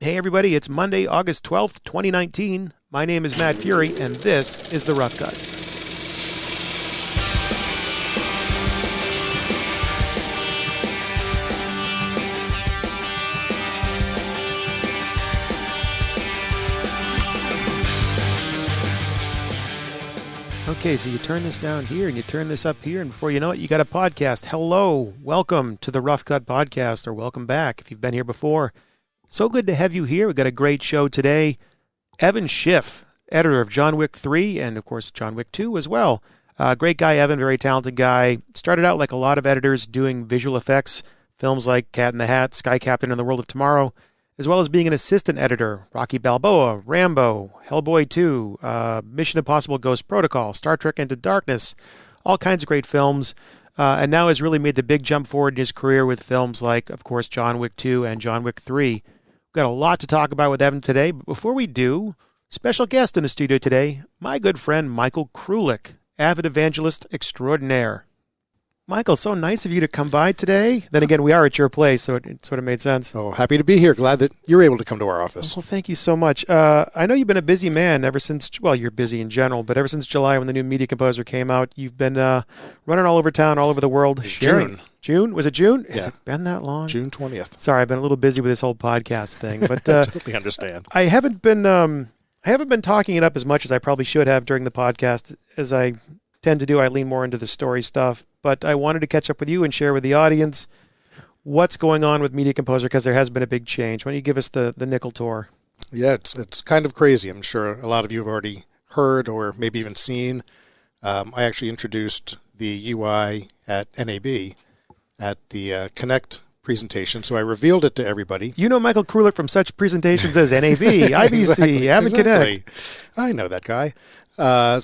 Hey everybody, it's Monday, August 12th, 2019. My name is Matt Fury, and this is The Rough Cut. Okay, so you turn this down here and you turn this up here, and before you know it, you got a podcast. Hello, welcome to the Rough Cut Podcast, or welcome back if you've been here before. So good to have you here. We've got a great show today. Evan Schiff, editor of John Wick 3 and, of course, John Wick 2 as well. Great guy, Evan, very talented guy. Started out like a lot of editors doing visual effects, films like Cat in the Hat, Sky Captain, and The World of Tomorrow, as well as being an assistant editor, Rocky Balboa, Rambo, Hellboy 2, Mission Impossible Ghost Protocol, Star Trek Into Darkness, all kinds of great films. And now has really made the big jump forward in his career with films like, of course, John Wick 2 and John Wick 3. We've got a lot to talk about with Evan today, but before we do, special guest in the studio today, my good friend Michael Krulik, avid evangelist extraordinaire. Michael, so nice of you to come by today. Then again, we are at your place, so it sort of made sense. Oh, happy to be here. Glad that you're able to come to our office. Well, thank you so much. I know you've been a busy man ever since, well, you're busy in general, but ever since July when the new Media Composer came out, you've been running all over town, all over the world. June. June? Was it June? Yeah. Has it been that long? June 20th. Sorry, I've been a little busy with this whole podcast thing. But totally understand. I haven't been talking it up as much as I probably should have during the podcast. As I tend to do, I lean more into the story stuff. But I wanted to catch up with you and share with the audience what's going on with Media Composer, because there has been a big change. Why don't you give us the nickel tour? Yeah, it's kind of crazy. I'm sure a lot of you have already heard or maybe even seen. I actually introduced the UI at NAB at the Connect presentation, so I revealed it to everybody. You know Michael Krulik from such presentations as NAB, IBC, Avid Connect. I know that guy. I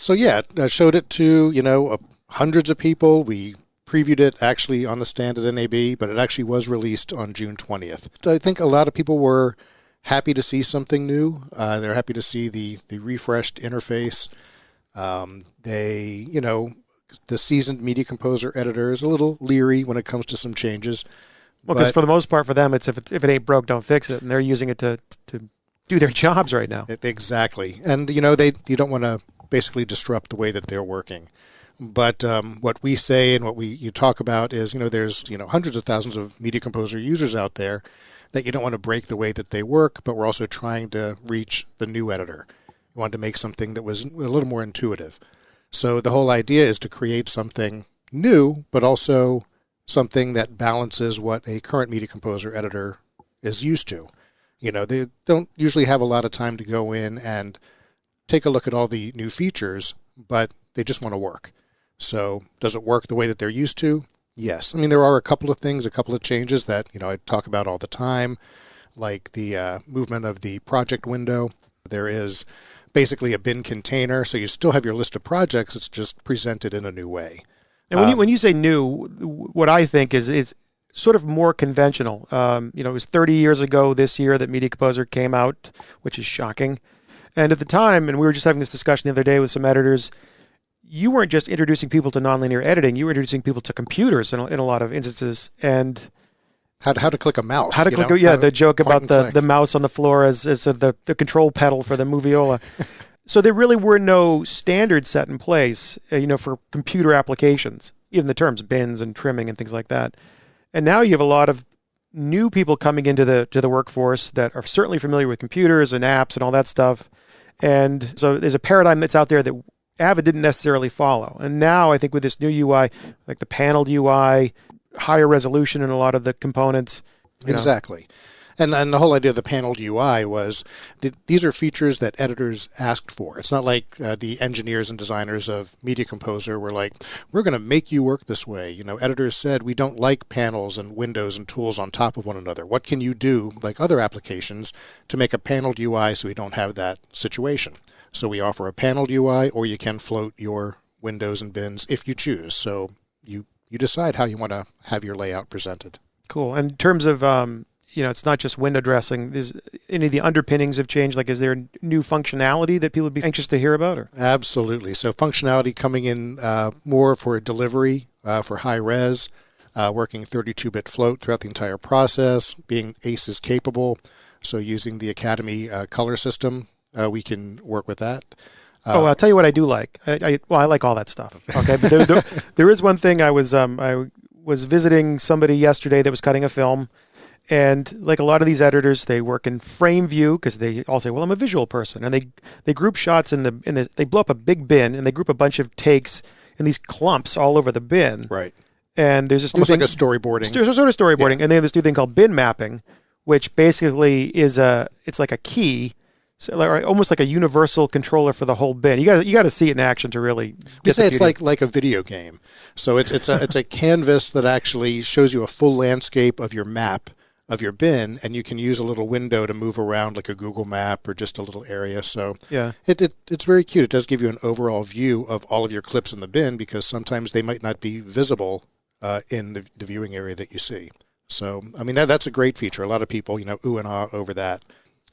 showed it to, hundreds of people. We previewed it actually on the stand at NAB, but it actually was released on June 20th. I think a lot of people were happy to see something new. They're happy to see the refreshed interface. The seasoned Media Composer editor is a little leery when it comes to some changes. Well, because for the most part for them, it's if it ain't broke, don't fix it. And they're using it to do their jobs right now. Exactly. And, you don't want to basically disrupt the way that they're working. But what we say and what you talk about is, there's, hundreds of thousands of Media Composer users out there that you don't want to break the way that they work, but we're also trying to reach the new editor. We wanted to make something that was a little more intuitive. So the whole idea is to create something new, but also something that balances what a current Media Composer editor is used to. They don't usually have a lot of time to go in and take a look at all the new features, but they just want to work. So does it work the way that they're used to? Yes. I mean, there are a couple of things, a couple of changes that, I talk about all the time, like the movement of the project window. There is basically a bin container, so you still have your list of projects. It's just presented in a new way. And when you say new, what I think is it's sort of more conventional. It was 30 years ago this year that Media Composer came out, which is shocking. And at the time, and we were just having this discussion the other day with some editors, you weren't just introducing people to nonlinear editing, you were introducing people to computers in a lot of instances. And how to click a mouse. The joke about the mouse on the floor as the control pedal for the Moviola. So there really were no standards set in place, for computer applications, even the terms bins and trimming and things like that. And now you have a lot of new people coming into the workforce that are certainly familiar with computers and apps and all that stuff. And so there's a paradigm that's out there that Avid didn't necessarily follow. And now I think with this new UI, like the paneled UI, higher resolution in a lot of the components. Exactly. And the whole idea of the paneled UI was these are features that editors asked for. It's not like the engineers and designers of Media Composer were like, we're going to make you work this way. Editors said, we don't like panels and windows and tools on top of one another. What can you do, like other applications, to make a paneled UI so we don't have that situation? So we offer a paneled UI, or you can float your windows and bins if you choose. So you decide how you want to have your layout presented. Cool. And in terms of it's not just window dressing. Is any of the underpinnings have changed? Like, is there new functionality that people would be anxious to hear about? Or? Absolutely. So functionality coming in more for delivery, for high res. working 32-bit float throughout the entire process, being ACES capable. So using the Academy color system, we can work with that. I'll tell you what I do like. I like all that stuff. Okay, but there is one thing. I was visiting somebody yesterday that was cutting a film, and like a lot of these editors, they work in frame view because they all say, "Well, I'm a visual person," and they group shots they blow up a big bin and they group a bunch of takes in these clumps all over the bin. Right. And there's this almost new thing, like a storyboarding. Sort of storyboarding, and they have this new thing called bin mapping, which basically it's like a key. So almost like a universal controller for the whole bin. You got to see it in action to really. You say it's like a video game. So it's a canvas that actually shows you a full landscape of your map of your bin, and you can use a little window to move around like a Google map or just a little area. So yeah, it's very cute. It does give you an overall view of all of your clips in the bin because sometimes they might not be visible in the viewing area that you see. So I mean that's a great feature. A lot of people ooh and ah over that.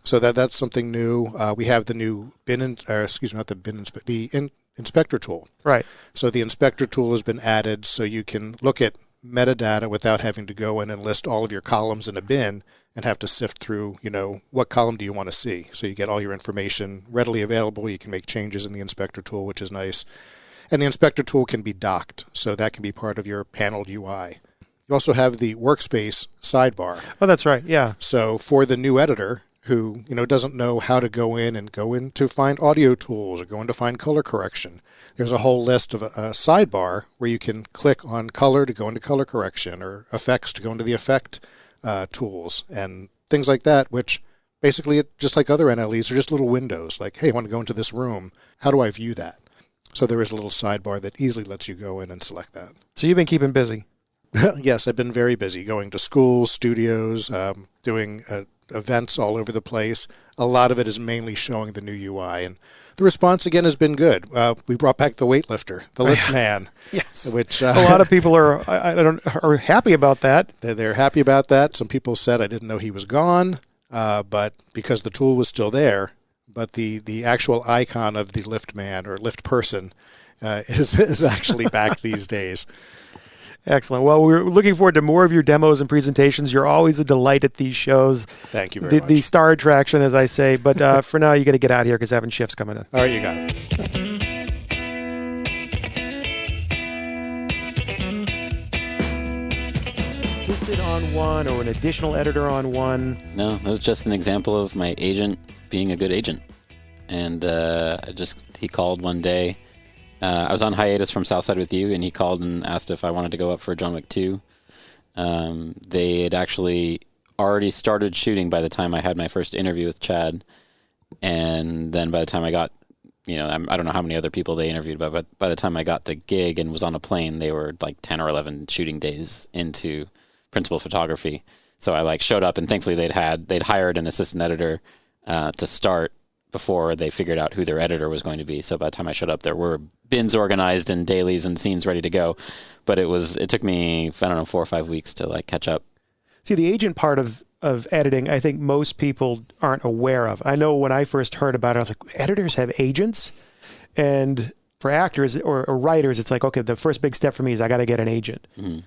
So that's something new. We have the new inspector tool. Right. So the inspector tool has been added so you can look at metadata without having to go in and list all of your columns in a bin and have to sift through, what column do you want to see. So you get all your information readily available. You can make changes in the inspector tool, which is nice. And the inspector tool can be docked, so that can be part of your paneled UI. You also have the workspace sidebar. Oh, that's right. Yeah. So for the new editor who doesn't know how to go in to find audio tools or go in to find color correction, there's a whole list of a sidebar where you can click on color to go into color correction or effects to go into the effect tools and things like that, which basically, just like other NLEs, are just little windows like, hey, I want to go into this room. How do I view that? So there is a little sidebar that easily lets you go in and select that. So you've been keeping busy. Yes, I've been very busy going to schools, studios, doing events all over the place. A lot of it is mainly showing the new UI, and the response again has been good. We brought back the weightlifter, the lift man. Yes, which a lot of people are happy about that. They're happy about that. Some people said I didn't know he was gone, but because the tool was still there, but the actual icon of the lift man or lift person is actually back these days. Excellent. Well, we're looking forward to more of your demos and presentations. You're always a delight at these shows. Thank you very much. The star attraction, as I say. But for now, you got to get out of here because Evan Schiff's coming in. All right, you got it. Assisted on one or an additional editor on one? No, that was just an example of my agent being a good agent. And he called one day. I was on hiatus from Southside with You, and he called and asked if I wanted to go up for John Wick 2. They had actually already started shooting by the time I had my first interview with Chad. And then by the time I got, I don't know how many other people they interviewed, but by the time I got the gig and was on a plane, they were like 10 or 11 shooting days into principal photography. So I showed up, and thankfully they'd hired an assistant editor to start before they figured out who their editor was going to be. So by the time I showed up, there were bins organized and dailies and scenes ready to go. But it took me, 4 or 5 weeks to catch up. See, the agent part of editing, I think most people aren't aware of. I know when I first heard about it, I was like, editors have agents? And for actors or writers, it's like, okay, the first big step for me is I got to get an agent. Mm-hmm.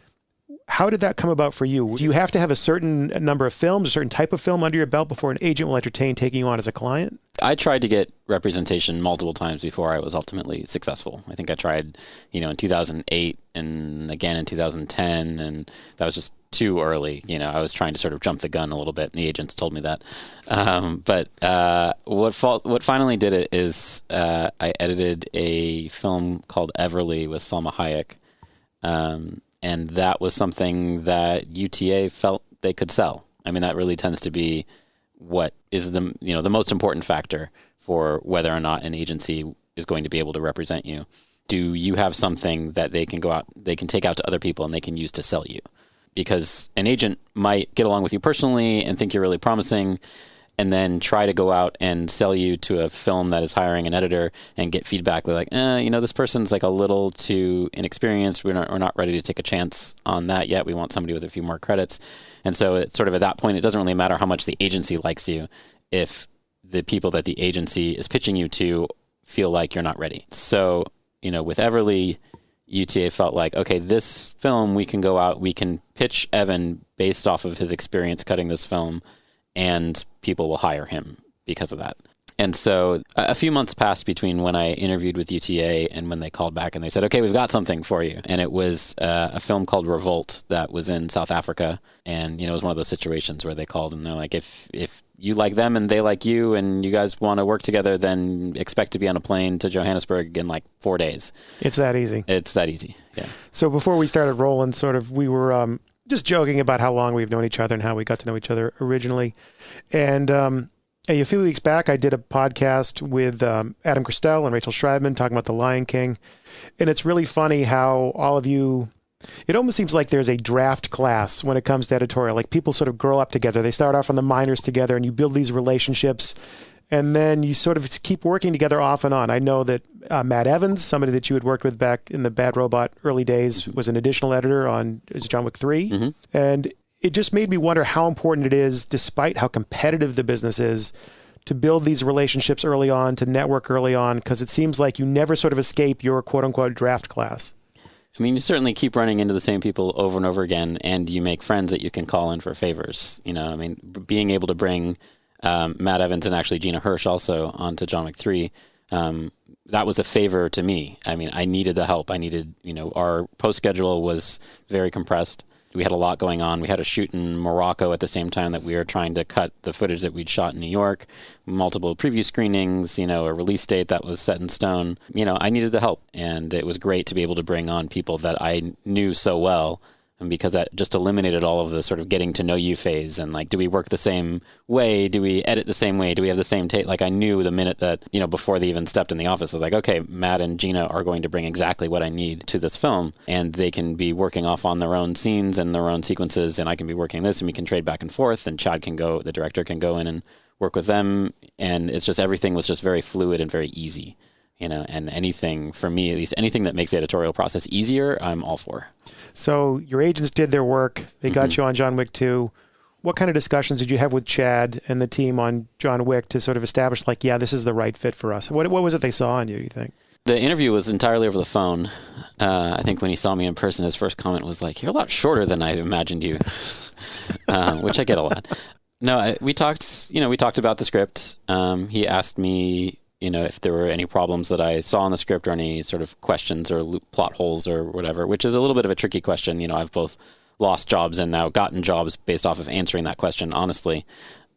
How did that come about for you? Do you have to have a certain number of films, a certain type of film under your belt before an agent will entertain taking you on as a client? I tried to get representation multiple times before I was ultimately successful. I think I tried, in 2008 and again in 2010, and that was just too early. I was trying to sort of jump the gun a little bit, and the agents told me that. But what finally did it is I edited a film called Everly with Salma Hayek. And that was something that UTA felt they could sell. I mean, that really tends to be what is the most important factor for whether or not an agency is going to be able to represent you. Do you have something that they can take out to other people and they can use to sell you? Because an agent might get along with you personally and think you're really promising, and then try to go out and sell you to a film that is hiring an editor and get feedback. They're like, this person's a little too inexperienced. We're not ready to take a chance on that yet. We want somebody with a few more credits. And so it's sort of at that point, it doesn't really matter how much the agency likes you if the people that the agency is pitching you to feel like you're not ready. So, with Everly, UTA felt like, okay, this film, we can go out, we can pitch Evan based off of his experience cutting this film, and people will hire him because of that. And so a few months passed between when I interviewed with UTA and when they called back and they said, okay, we've got something for you. And it was a film called Revolt that was in South Africa. And, it was one of those situations where they called and they're like, if you like them and they like you and you guys want to work together, then expect to be on a plane to Johannesburg in like 4 days. It's that easy. It's that easy, yeah. So before we started rolling, we were just joking about how long we've known each other and how we got to know each other originally. And a few weeks back, I did a podcast with Adam Christel and Rachel Schreibman talking about The Lion King. And it's really funny how all of you, it almost seems like there's a draft class when it comes to editorial. Like people sort of grow up together. They start off on the minors together and you build these relationships. And then you sort of keep working together off and on. I know that Matt Evans, somebody that you had worked with back in the Bad Robot early days, was an additional editor on John Wick 3. Mm-hmm. And it just made me wonder how important it is, despite how competitive the business is, to build these relationships early on, to network early on, because it seems like you never sort of escape your quote-unquote draft class. I mean, you certainly keep running into the same people over and over again, and you make friends that you can call in for favors. I mean, being able to bring Matt Evans and actually Gina Hirsch also onto John Wick 3, that was a favor to me. I mean, I needed the help. I needed, our post schedule was very compressed. We had a lot going on. We had a shoot in Morocco at the same time that we were trying to cut the footage that we'd shot in New York, multiple preview screenings, a release date that was set in stone. I needed the help, and it was great to be able to bring on people that I knew so well, and because that just eliminated all of the sort of getting to know you phase and like, do we work the same way? Do we edit the same way? Do we have the same take? Like I knew the minute that, before they even stepped in the office, I was like, okay, Matt and Gina are going to bring exactly what I need to this film, and they can be working off on their own scenes and their own sequences, and I can be working this, and we can trade back and forth, and Chad can go, the director can go in and work with them. And it's just, everything was just very fluid and very easy. And anything, for me at least, anything that makes the editorial process easier, I'm all for. So your agents did their work. They got you on John Wick 2. What kind of discussions did you have with Chad and the team on John Wick to sort of establish, like, yeah, this is the right fit for us? What was it they saw in you, do you think? The interview was entirely over the phone. I think when he saw me in person, his first comment was like, you're a lot shorter than I imagined you, which I get a lot. No, we talked about the script. He asked me, if there were any problems that I saw in the script or any sort of questions or plot holes or whatever, which is a little bit of a tricky question. I've both lost jobs and now gotten jobs based off of answering that question, honestly.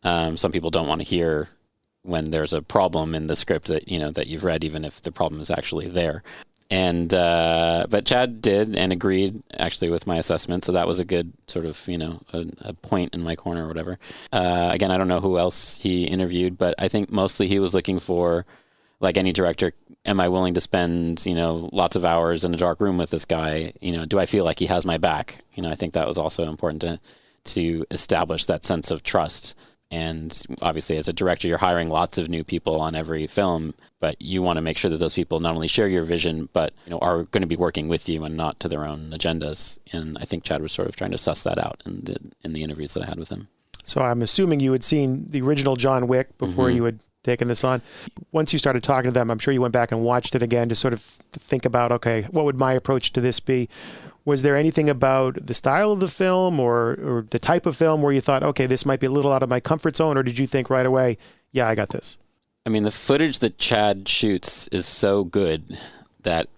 Some people don't want to hear when there's a problem in the script that, that you've read, even if the problem is actually there. And but Chad did and agreed actually with my assessment, so that was a good sort of a point in my corner or whatever. Again, I don't know who else he interviewed, but I think mostly he was looking for, like any director, am I willing to spend lots of hours in a dark room with this guy? Do I feel like he has my back? I think that was also important to establish that sense of trust. And obviously, as a director, you're hiring lots of new people on every film, but you want to make sure that those people not only share your vision, but are going to be working with you and not to their own agendas. And I think Chad was sort of trying to suss that out in the interviews that I had with him. So I'm assuming you had seen the original John Wick before you had taken this on. Once you started talking to them, I'm sure you went back and watched it again to sort of think about, okay, what would my approach to this be? Was there anything about the style of the film or the type of film where you thought, okay, this might be a little out of my comfort zone, or did you think right away, yeah, I got this? I mean, the footage that Chad shoots is so good that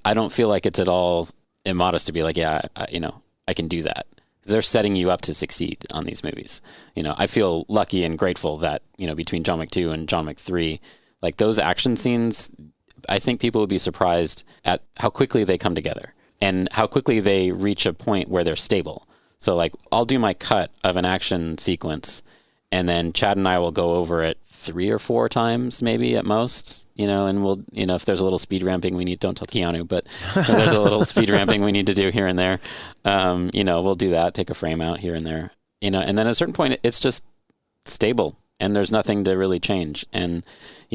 I don't feel like it's at all immodest to be like, yeah, I can do that. They're setting you up to succeed on these movies. I feel lucky and grateful that, between John Wick 2 and John Wick 3, like those action scenes, I think people would be surprised at how quickly they come together and how quickly they reach a point where they're stable. So like, I'll do my cut of an action sequence, and then Chad and I will go over it 3 or 4 times, maybe at most, and we'll, if there's a little speed ramping don't tell Keanu, but if there's a little speed ramping we need to do here and there, we'll do that, take a frame out here and there, and then at a certain point, it's just stable and there's nothing to really change. And,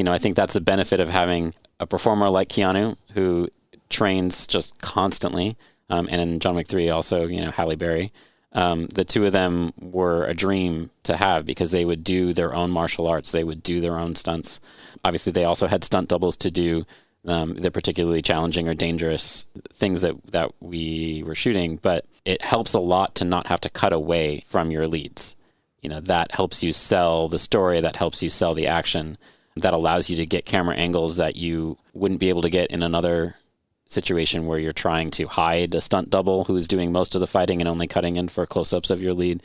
I think that's the benefit of having a performer like Keanu who trains just constantly. And in John Wick 3 also, Halle Berry. The two of them were a dream to have because they would do their own martial arts. They would do their own stunts. Obviously, they also had stunt doubles to do They're particularly challenging or dangerous things that we were shooting, but it helps a lot to not have to cut away from your leads. That helps you sell the story, that helps you sell the action, that allows you to get camera angles that you wouldn't be able to get in another situation where you're trying to hide a stunt double who is doing most of the fighting and only cutting in for close-ups of your lead.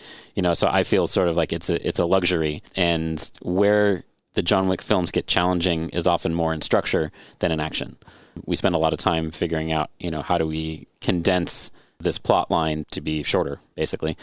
So I feel sort of like it's a luxury, and where the John Wick films get challenging is often more in structure than in action. We spend a lot of time figuring out, how do we condense this plot line to be shorter, basically.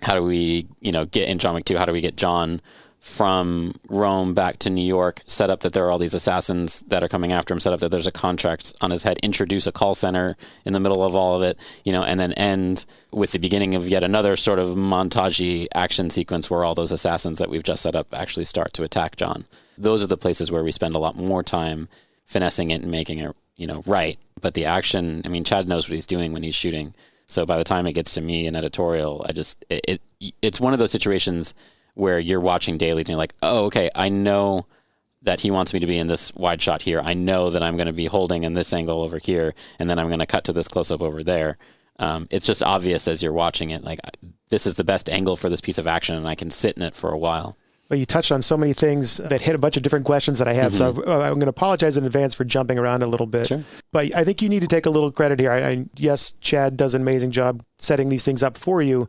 How do we, get in John Wick 2, how do we get John from Rome back to New York, set up that there are all these assassins that are coming after him, set up that there's a contract on his head, introduce a call center in the middle of all of it, and then end with the beginning of yet another sort of montage-y action sequence where all those assassins that we've just set up actually start to attack John. Those are the places where we spend a lot more time finessing it and making it, right. But the action, Chad knows what he's doing when he's shooting. So by the time it gets to me in editorial, it's one of those situations where you're watching daily and you're like, oh, okay, I know that he wants me to be in this wide shot here. I know that I'm going to be holding in this angle over here, and then I'm going to cut to this close-up over there. It's just obvious as you're watching it, like, this is the best angle for this piece of action, and I can sit in it for a while. Well, you touched on so many things that hit a bunch of different questions that I have, so I'm going to apologize in advance for jumping around a little bit. Sure. But I think you need to take a little credit here. Yes, Chad does an amazing job setting these things up for you.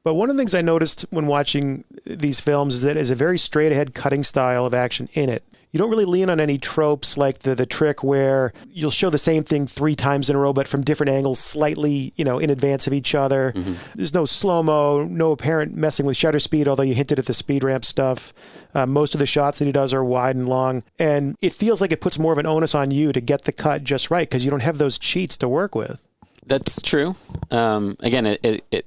But one of the things I noticed when watching these films is that there's a very straight-ahead cutting style of action in it. You don't really lean on any tropes like the trick where you'll show the same thing 3 times in a row, but from different angles, slightly, in advance of each other. Mm-hmm. There's no slow-mo, no apparent messing with shutter speed, although you hinted at the speed ramp stuff. Most of the shots that he does are wide and long. And it feels like it puts more of an onus on you to get the cut just right because you don't have those cheats to work with. That's true. Again,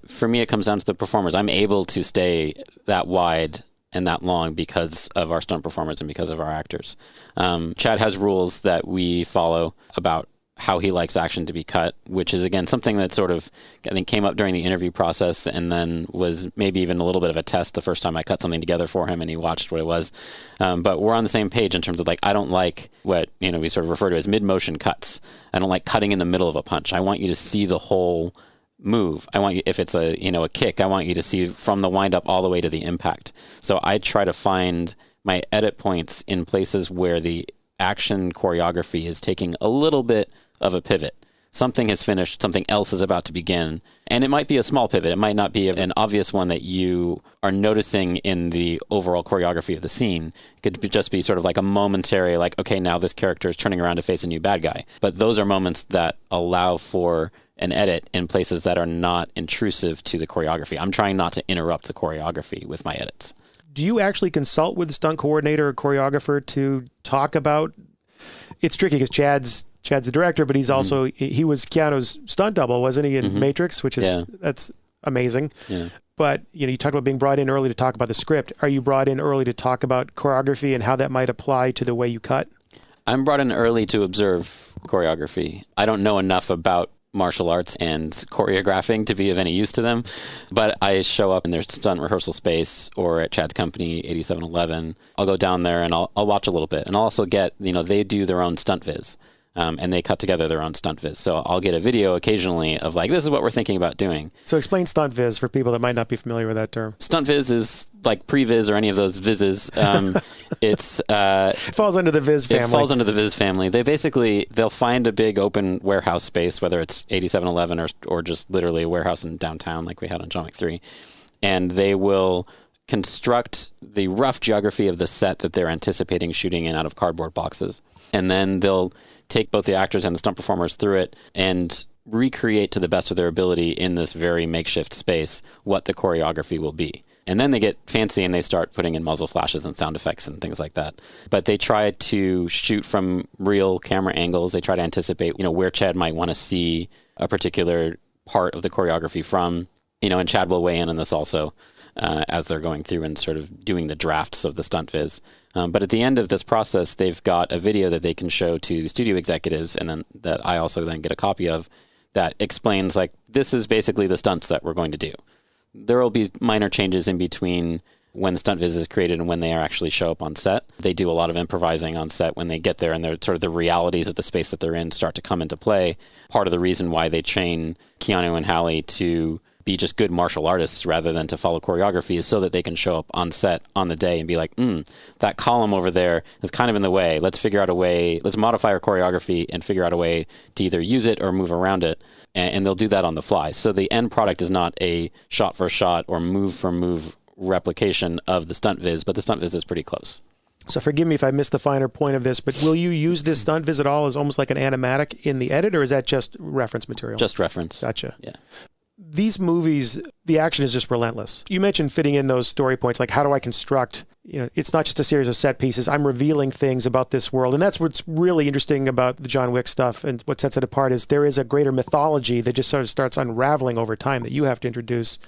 for me, it comes down to the performers. I'm able to stay that wide and that long because of our stunt performers and because of our actors. Chad has rules that we follow about how he likes action to be cut, which is, again, something that sort of, I think, came up during the interview process and then was maybe even a little bit of a test the first time I cut something together for him and he watched what it was. But we're on the same page in terms of, like, I don't like what, we sort of refer to as mid-motion cuts. I don't like cutting in the middle of a punch. I want you to see the whole move. I want you, if it's a kick, I want you to see from the wind up all the way to the impact. So I try to find my edit points in places where the action choreography is taking a little bit of a pivot. Something has finished, something else is about to begin. And it might be a small pivot. It might not be an obvious one that you are noticing in the overall choreography of the scene. It could just be sort of like a momentary, like, okay, now this character is turning around to face a new bad guy. But those are moments that allow for an edit in places that are not intrusive to the choreography. I'm trying not to interrupt the choreography with my edits. Do you actually consult with the stunt coordinator or choreographer to talk about? It's tricky because Chad's the director, but he's also, he was Keanu's stunt double, wasn't he, in Matrix, which is, that's amazing. Yeah. But, you talked about being brought in early to talk about the script. Are you brought in early to talk about choreography and how that might apply to the way you cut? I'm brought in early to observe choreography. I don't know enough about martial arts and choreographing to be of any use to them, but I show up in their stunt rehearsal space or at Chad's company, 8711. I'll go down there and I'll watch a little bit. And I'll also get, they do their own Stuntviz. And they cut together their own Stuntviz. So I'll get a video occasionally of, like, this is what we're thinking about doing. So explain Stuntviz for people that might not be familiar with that term. Stuntviz is like Previz or any of those Vizes. It falls under the Viz family. It falls under the Viz family. They'll find a big open warehouse space, whether it's 8711 or just literally a warehouse in downtown like we had on John Wick 3. And they will construct the rough geography of the set that they're anticipating shooting in out of cardboard boxes. And then they'll take both the actors and the stunt performers through it and recreate to the best of their ability in this very makeshift space what the choreography will be. And then they get fancy and they start putting in muzzle flashes and sound effects and things like that. But they try to shoot from real camera angles. They try to anticipate, where Chad might want to see a particular part of the choreography from, and Chad will weigh in on this also. As they're going through and sort of doing the drafts of the Stuntviz. But at the end of this process, they've got a video that they can show to studio executives, and then that I also then get a copy of, that explains, like, this is basically the stunts that we're going to do. There will be minor changes in between when the Stuntviz is created and when they actually show up on set. They do a lot of improvising on set when they get there, and they're sort of the realities of the space that they're in start to come into play. Part of the reason why they train Keanu and Halle to be just good martial artists rather than to follow choreography is so that they can show up on set on the day and be like, that column over there is kind of in the way. Let's figure out a way, let's modify our choreography and figure out a way to either use it or move around it. And they'll do that on the fly. So the end product is not a shot for shot or move for move replication of the Stuntviz, but the Stuntviz is pretty close. So forgive me if I missed the finer point of this, but will you use this Stuntviz at all as almost like an animatic in the edit, or is that just reference material? Just reference. Gotcha. Yeah. These movies, the action is just relentless. You mentioned fitting in those story points, like how do I construct, it's not just a series of set pieces. I'm revealing things about this world. And that's what's really interesting about the John Wick stuff, and what sets it apart is there is a greater mythology that just sort of starts unraveling over time that you have to introduce.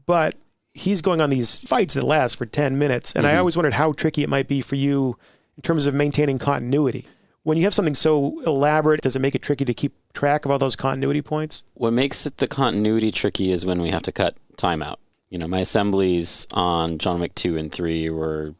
But he's going on these fights that last for 10 minutes. And I always wondered how tricky it might be for you in terms of maintaining continuity. When you have something so elaborate, does it make it tricky to keep track of all those continuity points? What makes it the continuity tricky is when we have to cut time out. My assemblies on John Wick 2 and 3 were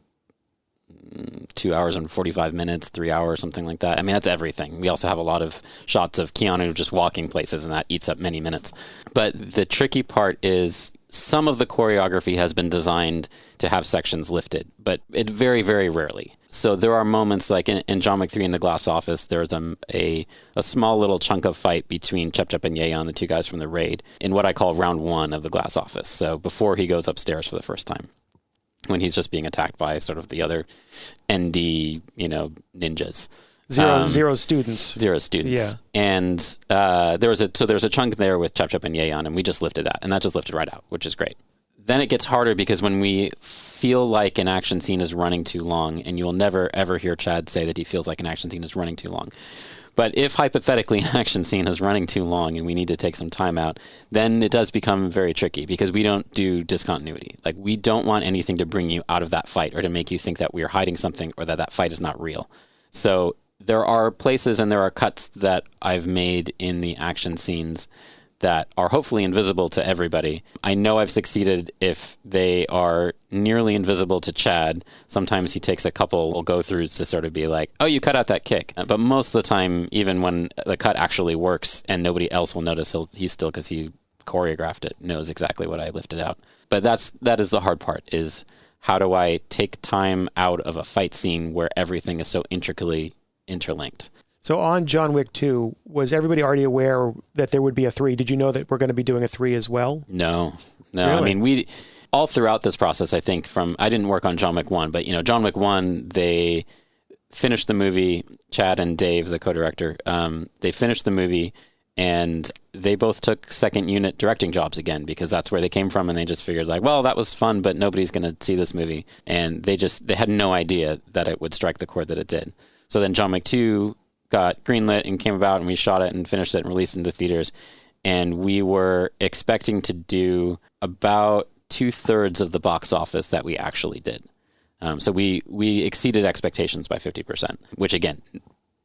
2 hours and 45 minutes, 3 hours, something like that. I mean, that's everything. We also have a lot of shots of Keanu just walking places, and that eats up many minutes. But the tricky part is some of the choreography has been designed to have sections lifted, but it very, very rarely. So there are moments like in John Wick 3 in the glass office, there's a small little chunk of fight between Chep Chep and Yeon, the two guys from the raid, in what I call round one of the glass office. So before he goes upstairs for the first time, when he's just being attacked by sort of the other ND, ninjas. Zero students. Zero students. Yeah. And there was a chunk there with Chep Chep and Yeon, and we just lifted that, and that just lifted right out, which is great. Then it gets harder because when we feel like an action scene is running too long, and you will never, ever hear Chad say that he feels like an action scene is running too long. But if hypothetically an action scene is running too long and we need to take some time out, then it does become very tricky because we don't do discontinuity. Like, we don't want anything to bring you out of that fight or to make you think that we are hiding something or that fight is not real. So there are places and there are cuts that I've made in the action scenes that are hopefully invisible to everybody. I know I've succeeded if they are nearly invisible to Chad. Sometimes he takes a couple go-throughs to sort of be like, oh, you cut out that kick. But most of the time, even when the cut actually works and nobody else will notice, he still, because he choreographed it, knows exactly what I lifted out. But that is the hard part, is how do I take time out of a fight scene where everything is so intricately interlinked? So on John Wick 2, was everybody already aware that there would be a 3? Did you know that we're going to be doing a 3 as well? No. Really? I mean, we all throughout this process, I think I didn't work on John Wick 1, but John Wick 1, they finished the movie, Chad and Dave, the co-director, they finished the movie and they both took second unit directing jobs again because that's where they came from, and they just figured like, well, that was fun, but nobody's going to see this movie. And they had no idea that it would strike the chord that it did. So then John Wick 2 got greenlit and came about, and we shot it and finished it and released it into theaters. And we were expecting to do about 2/3 of the box office that we actually did. So we exceeded expectations by 50%, which again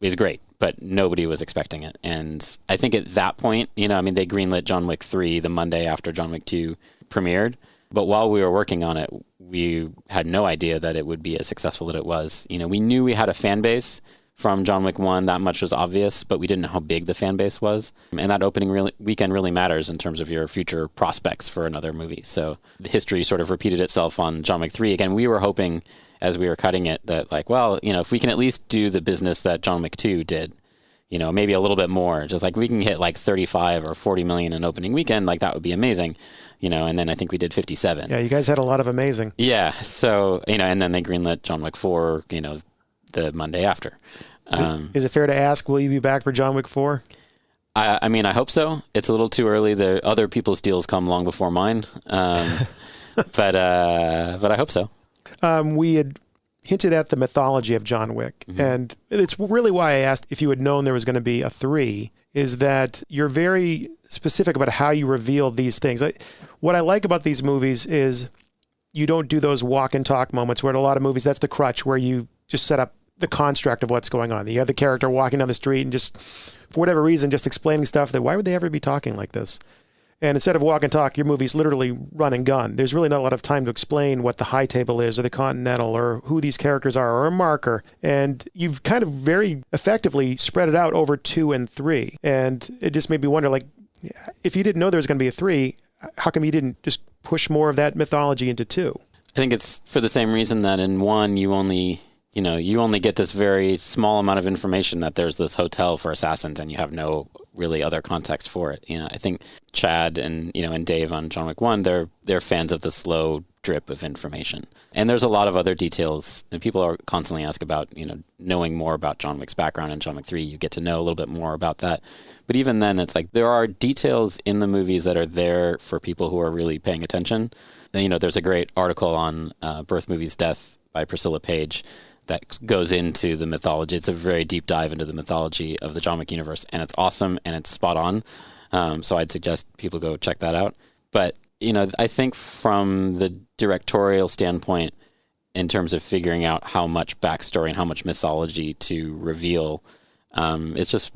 is great, but nobody was expecting it. And I think at that point, they greenlit John Wick 3 the Monday after John Wick 2 premiered. But while we were working on it, we had no idea that it would be as successful that it was. We knew we had a fan base from John Wick 1, that much was obvious, but we didn't know how big the fan base was. And that opening weekend really matters in terms of your future prospects for another movie. So the history sort of repeated itself on John Wick 3. Again, we were hoping as we were cutting it that like, well, if we can at least do the business that John Wick 2 did, maybe a little bit more, just like we can hit like 35 or 40 million in opening weekend, like that would be amazing. And then I think we did 57. Yeah, you guys had a lot of amazing. Yeah. So, and then they greenlit John Wick 4, the Monday after. Is it fair to ask, will you be back for John Wick 4? I mean, I hope so. It's a little too early. The other people's deals come long before mine. But I hope so. We had hinted at the mythology of John Wick. Mm-hmm. And it's really why I asked if you had known there was going to be a 3, is that you're very specific about how you reveal these things. What I like about these movies is you don't do those walk and talk moments where in a lot of movies, that's the crutch, where you just set up the construct of what's going on. You have the character walking down the street and just, for whatever reason, just explaining stuff that why would they ever be talking like this? And instead of walk and talk, your movie's literally run and gun. There's really not a lot of time to explain what the high table is or the Continental or who these characters are or a marker. And you've kind of very effectively spread it out over 2 and 3. And it just made me wonder, like, if you didn't know there was going to be a 3, how come you didn't just push more of that mythology into 2? I think it's for the same reason that in 1 you only get this very small amount of information that there's this hotel for assassins and you have no really other context for it. I think Chad and Dave on John Wick 1, they're fans of the slow drip of information. And there's a lot of other details, and people are constantly ask about, knowing more about John Wick's background. In John Wick 3, you get to know a little bit more about that. But even then, it's like there are details in the movies that are there for people who are really paying attention. And, there's a great article on Birth Movies Death by Priscilla Page that goes into the mythology. It's a very deep dive into the mythology of the John Wick universe, and it's awesome and it's spot on. So I'd suggest people go check that out. But, I think from the directorial standpoint, in terms of figuring out how much backstory and how much mythology to reveal, it's just,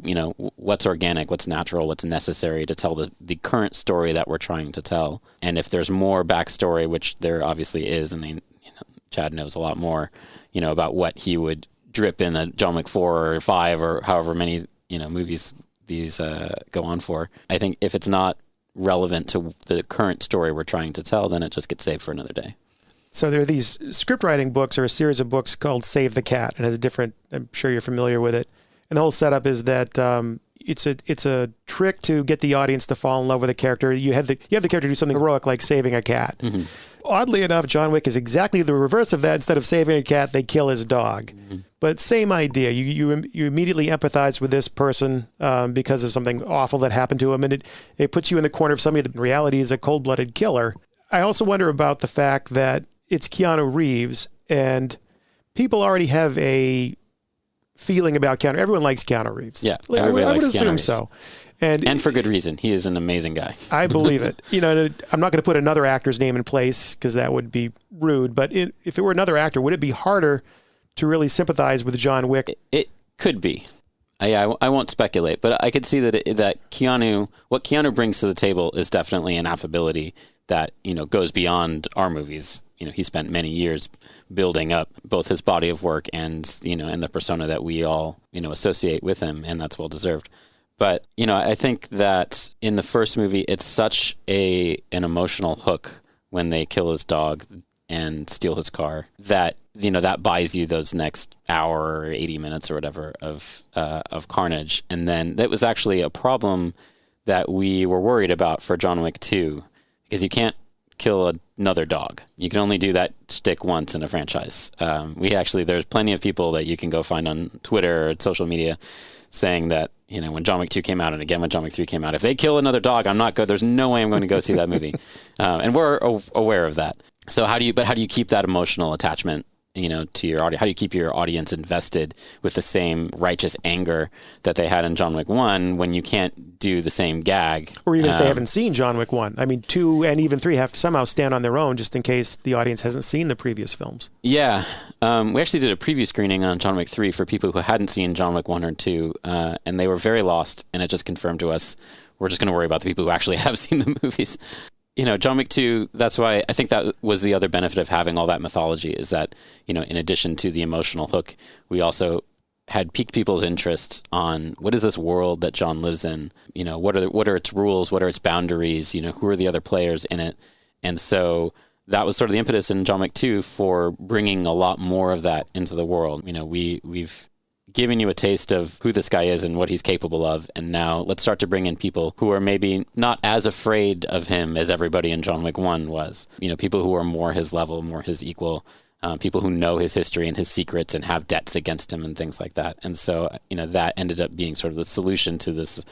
what's organic, what's natural, what's necessary to tell the current story that we're trying to tell. And if there's more backstory, which there obviously is, and Chad knows a lot more, about what he would drip in a John Wick 4 or 5 or however many, movies these go on for. I think if it's not relevant to the current story we're trying to tell, then it just gets saved for another day. So there are these script writing books or a series of books called Save the Cat. It has a different, I'm sure you're familiar with it. And the whole setup is that it's a trick to get the audience to fall in love with a character. You have the character do something heroic like saving a cat. Mm-hmm. Oddly enough, John Wick is exactly the reverse of that. Instead of saving a cat, they kill his dog. Mm-hmm. But same idea. You immediately empathize with this person because of something awful that happened to him, and it puts you in the corner of somebody that in reality is a cold-blooded killer. I also wonder about the fact that it's Keanu Reeves, and people already have a feeling about Keanu. Everyone likes Keanu Reeves. Yeah, I would assume so. And for good reason. He is an amazing guy. I believe it. I'm not going to put another actor's name in place because that would be rude. But if it were another actor, would it be harder to really sympathize with John Wick? It could be. I won't speculate, but I could see that what Keanu brings to the table is definitely an affability that goes beyond our movies. He spent many years building up both his body of work and and the persona that we all associate with him, and that's well deserved. But, I think that in the first movie, it's such an emotional hook when they kill his dog and steal his car that, that buys you those next hour or 80 minutes or whatever of carnage. And then that was actually a problem that we were worried about for John Wick 2, because you can't kill another dog. You can only do that shtick once in a franchise. There's plenty of people that you can go find on Twitter or social media saying that, when John Wick 2 came out and again when John Wick 3 came out, if they kill another dog, I'm not good. There's no way I'm going to go see that movie. And we're aware of that. So how do you keep that emotional attachment, to your audience? How do you keep your audience invested with the same righteous anger that they had in John Wick 1 when you can't do the same gag? Or even if they haven't seen John Wick 1. I mean, 2 and even 3 have to somehow stand on their own just in case the audience hasn't seen the previous films. Yeah. We actually did a preview screening on John Wick 3 for people who hadn't seen John Wick 1 or 2, and they were very lost, and it just confirmed to us we're just going to worry about the people who actually have seen the movies. John Wick 2, that's why I think that was the other benefit of having all that mythology is that, in addition to the emotional hook, we also had piqued people's interest on what is this world that John lives in? What are its rules? What are its boundaries? Who are the other players in it? And so that was sort of the impetus in John Wick 2 for bringing a lot more of that into the world. We've giving you a taste of who this guy is and what he's capable of. And now let's start to bring in people who are maybe not as afraid of him as everybody in John Wick 1 was. People who are more his level, more his equal, people who know his history and his secrets and have debts against him and things like that. And so, that ended up being sort of the solution to this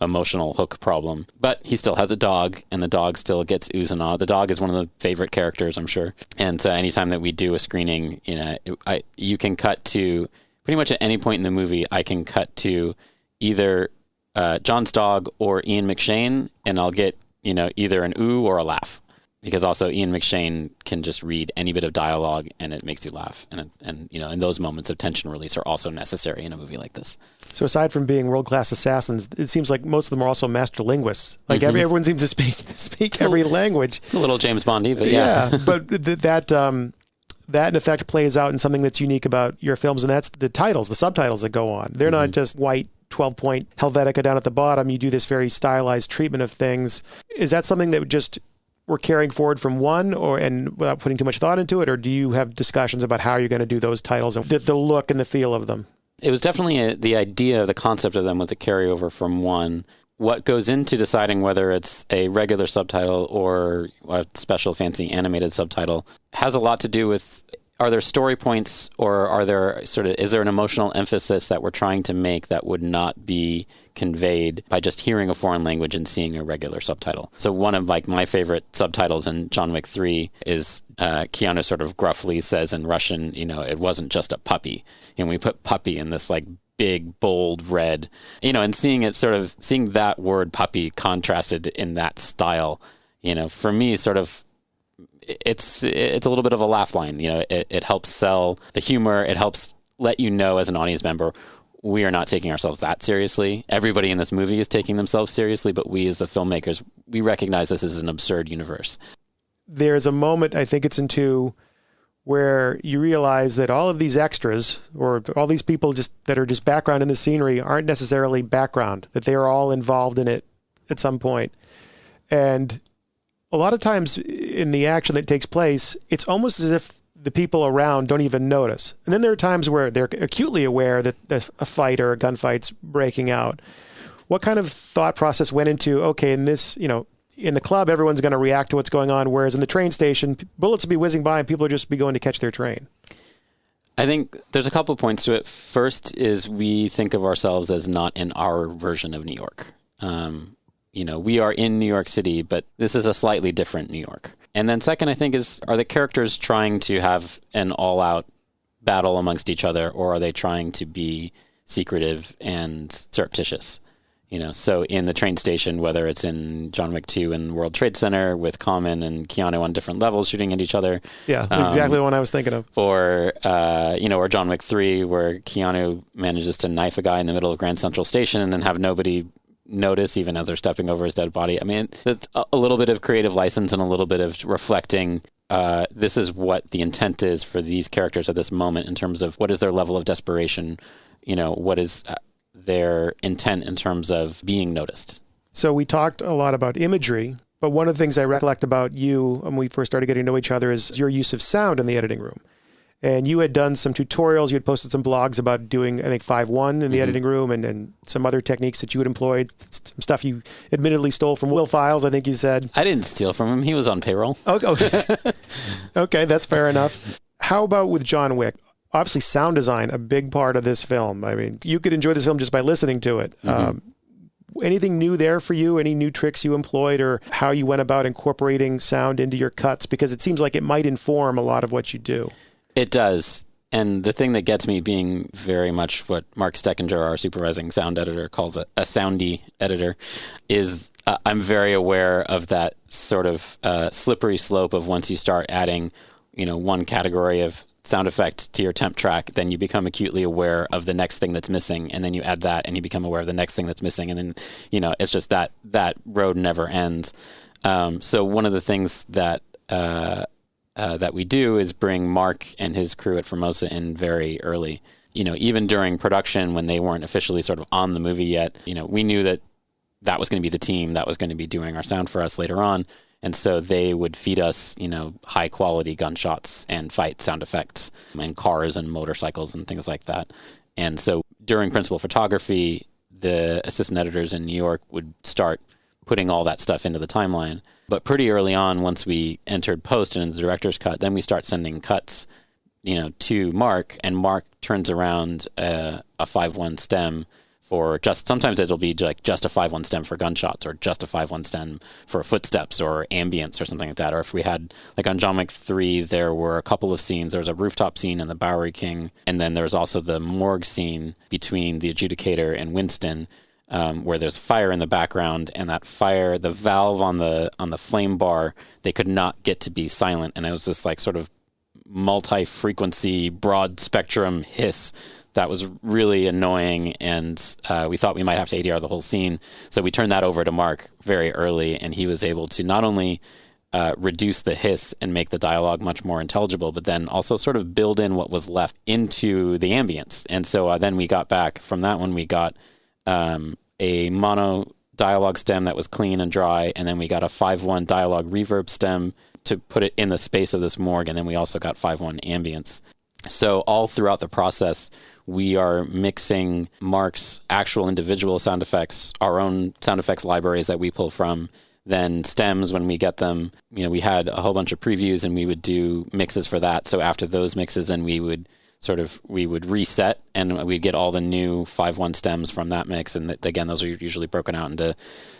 emotional hook problem. But he still has a dog, and the dog still gets oohs and ahs. The dog is one of the favorite characters, I'm sure. And so anytime that we do a screening, you can cut to... Pretty much at any point in the movie, I can cut to either John's dog or Ian McShane, and I'll get either an ooh or a laugh. because also Ian McShane can just read any bit of dialogue and it makes you laugh. And you know, and those moments of tension release are also necessary in a movie like this. So aside from being world-class assassins, it seems like most of them are also master linguists. Like everyone seems to speak every language. It's a little James Bond-y, but yeah. But that in effect plays out in something that's unique about your films, and that's the titles, the subtitles that go on. They're not just white 12-point Helvetica down at the bottom. You do this very stylized treatment of things. Is that something that just we're carrying forward from one, and without putting too much thought into it, or do you have discussions about how you're going to do those titles and the look and the feel of them? It was definitely the idea, the concept of them was a carryover from one. What goes into deciding whether it's a regular subtitle or a special fancy animated subtitle has a lot to do with, are there story points, or is there an emotional emphasis that we're trying to make that would not be conveyed by just hearing a foreign language and seeing a regular subtitle? So one of my favorite subtitles in John Wick 3 is Keanu sort of gruffly says in Russian, you know, it wasn't just a puppy. And we put puppy in this big, bold red, you know, and seeing that word puppy contrasted in that style, you know, for me sort of, it's a little bit of a laugh line. You know, it helps sell the humor. It helps let you know as an audience member, we are not taking ourselves that seriously. Everybody in this movie is taking themselves seriously, but we as the filmmakers, we recognize this as an absurd universe. There's a moment, I think it's in 2, where you realize that all of these extras, or all these people that are just background in the scenery, aren't necessarily background, that they are all involved in it at some point. And a lot of times in the action that takes place, it's almost as if the people around don't even notice. And then there are times where they're acutely aware that a fight or a gunfight's breaking out. What kind of thought process went into, okay, in this, you know, in the club, everyone's going to react to what's going on, whereas in the train station, bullets will be whizzing by and people will just be going to catch their train? I think there's a couple of points to it. First is we think of ourselves as not in our version of New York. You know, we are in New York City, but this is a slightly different New York. And then second, I think, are the characters trying to have an all-out battle amongst each other, or are they trying to be secretive and surreptitious? You know, so in the train station, whether it's in John Wick 2 and World Trade Center with Common and Keanu on different levels shooting at each other. Yeah, exactly the one I was thinking of. Or, you know, or John Wick 3 where Keanu manages to knife a guy in the middle of Grand Central Station and then have nobody notice even as they're stepping over his dead body. I mean, it's a little bit of creative license and a little bit of reflecting this is what the intent is for these characters at this moment in terms of what is their level of desperation, you know, what is their intent in terms of being noticed. So we talked a lot about imagery, but one of the things I recollect about you when we first started getting to know each other is your use of sound in the editing room. And you had done some tutorials, you had posted some blogs about doing, I think, 5.1 in the editing room and some other techniques that you had employed, some stuff you admittedly stole from Will Files, I think you said. I didn't steal from him. He was on payroll. Okay, that's fair enough. How about with John Wick? Obviously, sound design, a big part of this film. I mean, you could enjoy this film just by listening to it. Anything new there for you? Any new tricks you employed or how you went about incorporating sound into your cuts? Because it seems like it might inform a lot of what you do. It does. And the thing that gets me being very much what Mark Steckinger, our supervising sound editor, calls a soundy editor, is I'm very aware of that sort of slippery slope of once you start adding, you know, one category of sound effect to your temp track, then you become acutely aware of the next thing that's missing. And then you add that and you become aware of the next thing that's missing. And then, you know, it's just that road never ends. So one of the things that we do is bring Mark and his crew at Formosa in very early. You know, even during production when they weren't officially sort of on the movie yet, you know, we knew that was going to be the team that was going to be doing our sound for us later on. And so they would feed us, you know, high quality gunshots and fight sound effects and cars and motorcycles and things like that. And so during principal photography, the assistant editors in New York would start putting all that stuff into the timeline. But pretty early on, once we entered post and in the director's cut, then we start sending cuts, you know, to Mark, and Mark turns around a 5.1 stem for sometimes it'll be like just a 5.1 stem for gunshots or just a 5.1 stem for footsteps or ambience or something like that. Or if we had, like on John Wick 3, there were a couple of scenes. There was a rooftop scene in the Bowery King, and then there was also the morgue scene between the adjudicator and Winston. where there's fire in the background, and that fire, the valve on the flame bar, they could not get to be silent, and it was this like sort of multi-frequency, broad spectrum hiss that was really annoying, and we thought we might have to ADR the whole scene. So we turned that over to Mark very early, and he was able to not only reduce the hiss and make the dialogue much more intelligible, but then also sort of build in what was left into the ambience. And so then we got back from that one, we got a mono dialogue stem that was clean and dry, and then we got a 5.1 dialogue reverb stem to put it in the space of this morgue, and then we also got 5.1 ambience. So all throughout the process, we are mixing Mark's actual individual sound effects, our own sound effects libraries that we pull from, then stems when we get them. You know, we had a whole bunch of previews and we would do mixes for that. So after those mixes, then we would reset and we'd get all the new 5.1 stems from that mix. And again, those are usually broken out into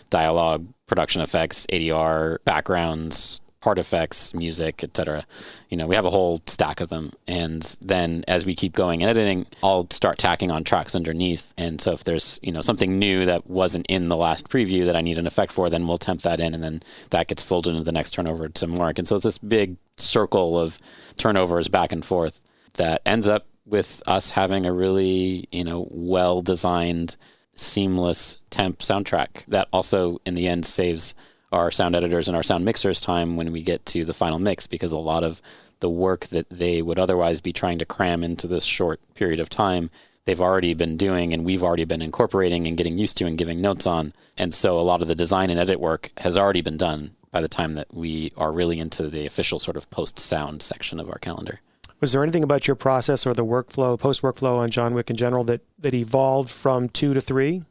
dialogue, production effects, ADR, backgrounds, part effects, music, etc. You know, we have a whole stack of them. And then as we keep going and editing, I'll start tacking on tracks underneath. And so if there's, you know, something new that wasn't in the last preview that I need an effect for, then we'll temp that in, and then that gets folded into the next turnover to Mark. And so it's this big circle of turnovers back and forth that ends up with us having a really, you know, well-designed, seamless temp soundtrack that also in the end saves our sound editors and our sound mixers time when we get to the final mix, because a lot of the work that they would otherwise be trying to cram into this short period of time, they've already been doing and we've already been incorporating and getting used to and giving notes on. And so a lot of the design and edit work has already been done by the time that we are really into the official sort of post-sound section of our calendar. Was there anything about your process or the workflow, post-workflow on John Wick in general that evolved from 2 to 3?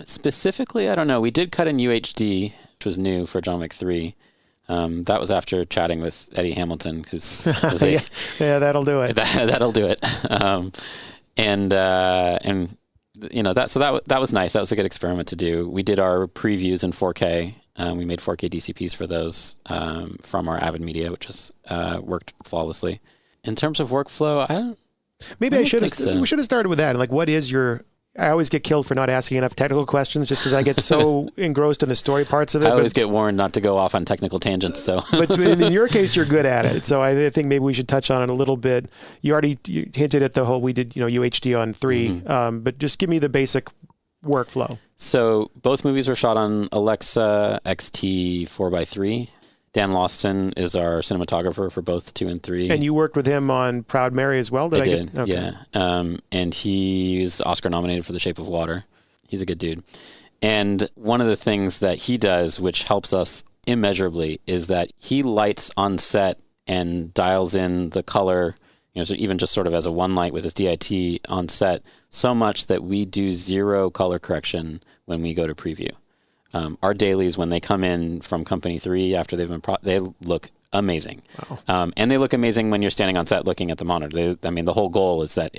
Specifically, I don't know. We did cut in UHD, which was new for John Wick 3. That was after chatting with Eddie Hamilton, because yeah, that'll do it. That'll do it. And you know, that was nice. That was a good experiment to do. We did our previews in 4K. We made 4K DCPs for those from our Avid Media, which has worked flawlessly. In terms of workflow, we should have started with that. Like, what is your? I always get killed for not asking enough technical questions, just because I get so engrossed in the story parts of it. I always get warned not to go off on technical tangents. So, but in your case, you're good at it. So I think maybe we should touch on it a little bit. You hinted at the whole, we did, you know, UHD on 3, but just give me the basic workflow. So both movies were shot on Alexa XT 4x3. Dan Lawson is our cinematographer for both 2 and 3. And you worked with him on Proud Mary as well? I did, okay. Yeah. And he's Oscar nominated for The Shape of Water. He's a good dude. And one of the things that he does, which helps us immeasurably, is that he lights on set and dials in the color, you know, so even just sort of as a one light with his DIT on set, so much that we do 0 color correction when we go to preview. Our dailies, when they come in from Company 3 after they've been, they look amazing. Wow. And they look amazing when you're standing on set looking at the monitor. The whole goal is that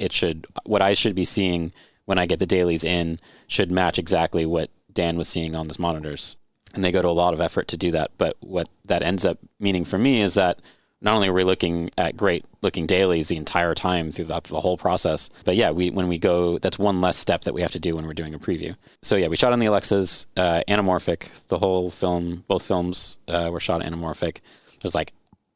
what I should be seeing when I get the dailies in should match exactly what Dan was seeing on his monitors. And they go to a lot of effort to do that. But what that ends up meaning for me is that not only are we looking at great looking dailies the entire time throughout the whole process, but yeah, when we go, that's one less step that we have to do when we're doing a preview. So yeah, we shot on the Alexas, anamorphic. The whole film, both films were shot anamorphic. There's like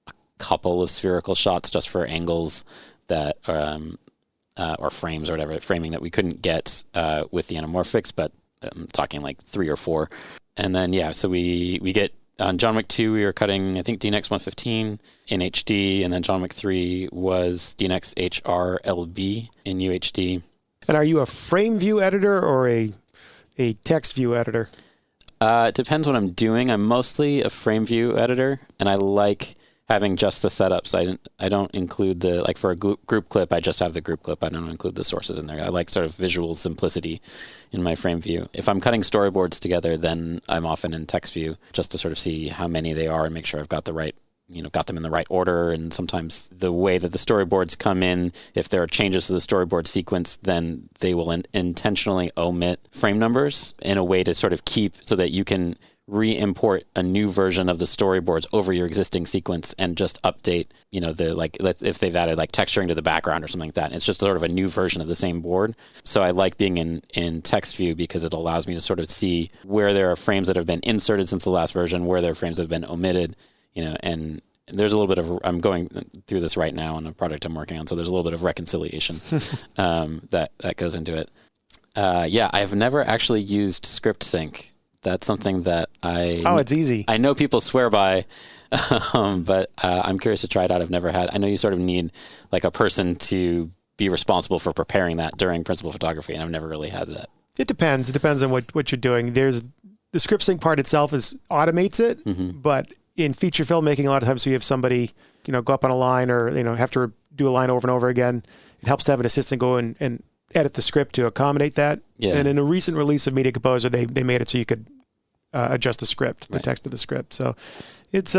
a couple of spherical shots just for angles that, or frames or whatever, framing that we couldn't get with the anamorphics, but I'm talking like 3 or 4. And then, yeah, so we get, on John Wick 2, we were cutting, I think, DNX 115 in HD, and then John Wick 3 was DNX HRLB in UHD. And are you a frame view editor or a text view editor? It depends what I'm doing. I'm mostly a frame view editor, and I like having just the setups. I don't include like for a group clip, I just have the group clip. I don't include the sources in there. I like sort of visual simplicity in my frame view. If I'm cutting storyboards together, then I'm often in text view just to sort of see how many they are and make sure I've got got them in the right order. And sometimes the way that the storyboards come in, if there are changes to the storyboard sequence, then they will intentionally omit frame numbers in a way to sort of keep so that you can re-import a new version of the storyboards over your existing sequence and just update, if they've added like texturing to the background or something like that. It's just sort of a new version of the same board. So I like being in text view because it allows me to sort of see where there are frames that have been inserted since the last version, where there are frames that have been omitted, and there's a little bit of, I'm going through this right now on a project I'm working on, so there's a little bit of reconciliation that goes into it. I've never actually used script sync. That's something that it's easy. I know people swear by, but I'm curious to try it out. I've never had. I know you sort of need like a person to be responsible for preparing that during principal photography, and I've never really had that. It depends. It depends on what you're doing. There's the script sync part itself automates it, but in feature filmmaking, a lot of times we have somebody, go up on a line or, have to do a line over and over again. It helps to have an assistant go and edit the script to accommodate that. Yeah. And in a recent release of Media Composer, they made it so you could adjust the script, the text of the script. So it's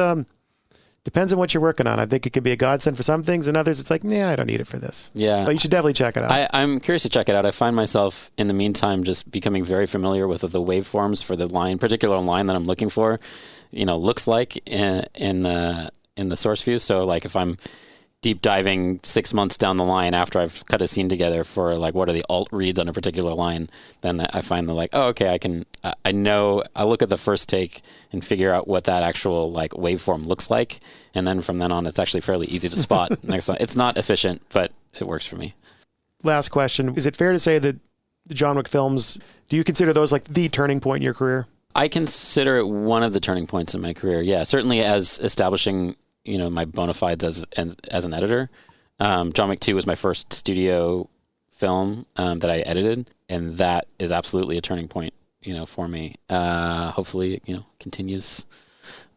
depends on what you're working on. I think it could be a godsend for some things, and others it's like, I don't need it for this. Yeah. But you should definitely check it out. I'm curious to check it out. I find myself, in the meantime, just becoming very familiar with the waveforms for the particular line that I'm looking for, looks like in the source view. So like if I'm deep diving 6 months down the line after I've cut a scene together for like what are the alt reads on a particular line, then I find that like, oh, okay, I know, I look at the first take and figure out what that actual like waveform looks like, and then from then on it's actually fairly easy to spot next time. It's not efficient, but it works for me. Last question. Is it fair to say that the John Wick films, do you consider those like the turning point in your career? I consider it one of the turning points in my career. Yeah, certainly as establishing my bona fides as an editor. John Wick 2 was my first studio film that I edited, and that is absolutely a turning point, for me. Hopefully, continues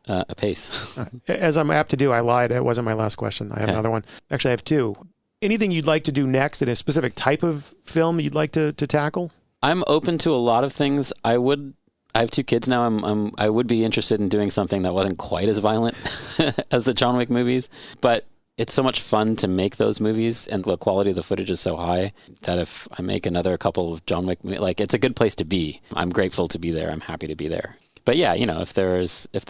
apace. As I'm apt to do, I lied. It wasn't my last question. I have another one. Actually, I have two. Anything you'd like to do next in a specific type of film you'd like to tackle? I'm open to a lot of things. I have two kids now. I would be interested in doing something that wasn't quite as violent as the John Wick movies, but it's so much fun to make those movies, and the quality of the footage is so high that if I make another couple of John Wick movies, like it's a good place to be. I'm grateful to be there. I'm happy to be there. But yeah, if there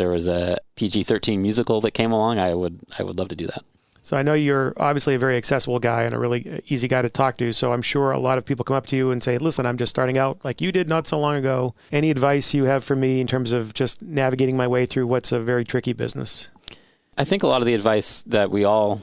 was a PG-13 musical that came along, I would love to do that. So I know you're obviously a very accessible guy and a really easy guy to talk to. So I'm sure a lot of people come up to you and say, listen, I'm just starting out like you did not so long ago. Any advice you have for me in terms of just navigating my way through what's a very tricky business? I think a lot of the advice that we all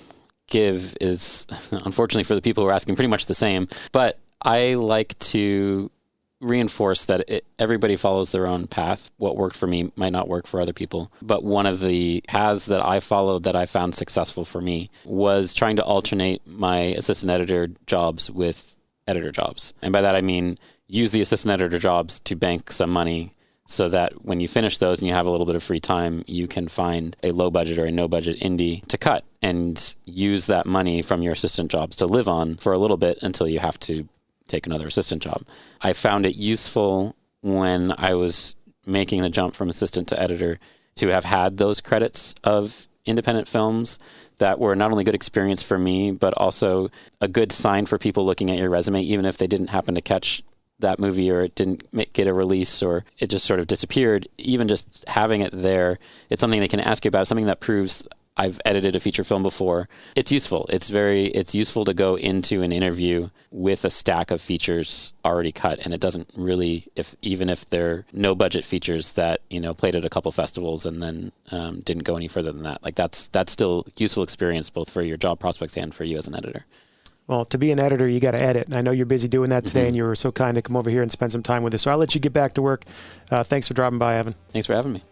give is, unfortunately for the people who are asking, pretty much the same. But I like to reinforce that everybody follows their own path. What worked for me might not work for other people. But one of the paths that I followed that I found successful for me was trying to alternate my assistant editor jobs with editor jobs. And by that I mean use the assistant editor jobs to bank some money so that when you finish those and you have a little bit of free time, you can find a low budget or a no budget indie to cut and use that money from your assistant jobs to live on for a little bit until you have to take another assistant job. I found it useful when I was making the jump from assistant to editor to have had those credits of independent films that were not only good experience for me, but also a good sign for people looking at your resume, even if they didn't happen to catch that movie or it didn't get a release or it just sort of disappeared. Even just having it there, it's something they can ask you about, something that proves I've edited a feature film before. It's useful. It's useful to go into an interview with a stack of features already cut, and it doesn't really, even if they're no budget features that played at a couple festivals and then didn't go any further than that. Like that's still useful experience both for your job prospects and for you as an editor. Well, to be an editor, you got to edit. And I know you're busy doing that today, and you were so kind to come over here and spend some time with us. So I'll let you get back to work. Thanks for dropping by, Evan. Thanks for having me.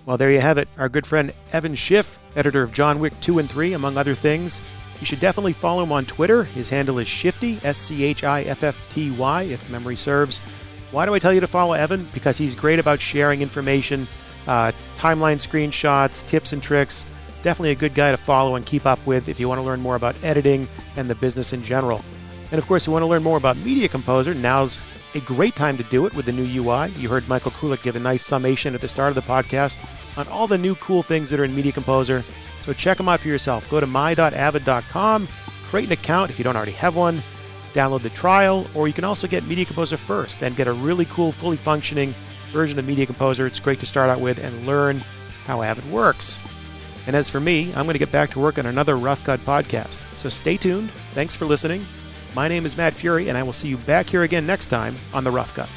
Well, there you have it. Our good friend Evan Schiff, editor of John Wick 2 and 3, among other things. You should definitely follow him on Twitter. His handle is Shifty, S-C-H-I-F-F-T-Y, if memory serves. Why do I tell you to follow Evan? Because he's great about sharing information, timeline screenshots, tips and tricks. Definitely a good guy to follow and keep up with if you want to learn more about editing and the business in general. And of course, if you want to learn more about Media Composer, now's a great time to do it with the new UI. You heard Michael Kulik give a nice summation at the start of the podcast on all the new cool things that are in Media Composer. So check them out for yourself. Go to my.avid.com, create an account if you don't already have one, download the trial, or you can also get Media Composer first and get a really cool, fully functioning version of Media Composer it's great to start out with and learn how Avid works. And as for me, I'm going to get back to work on another Rough Cut podcast. So stay tuned. Thanks for listening. My name is Matt Fury, and I will see you back here again next time on The Rough Cut.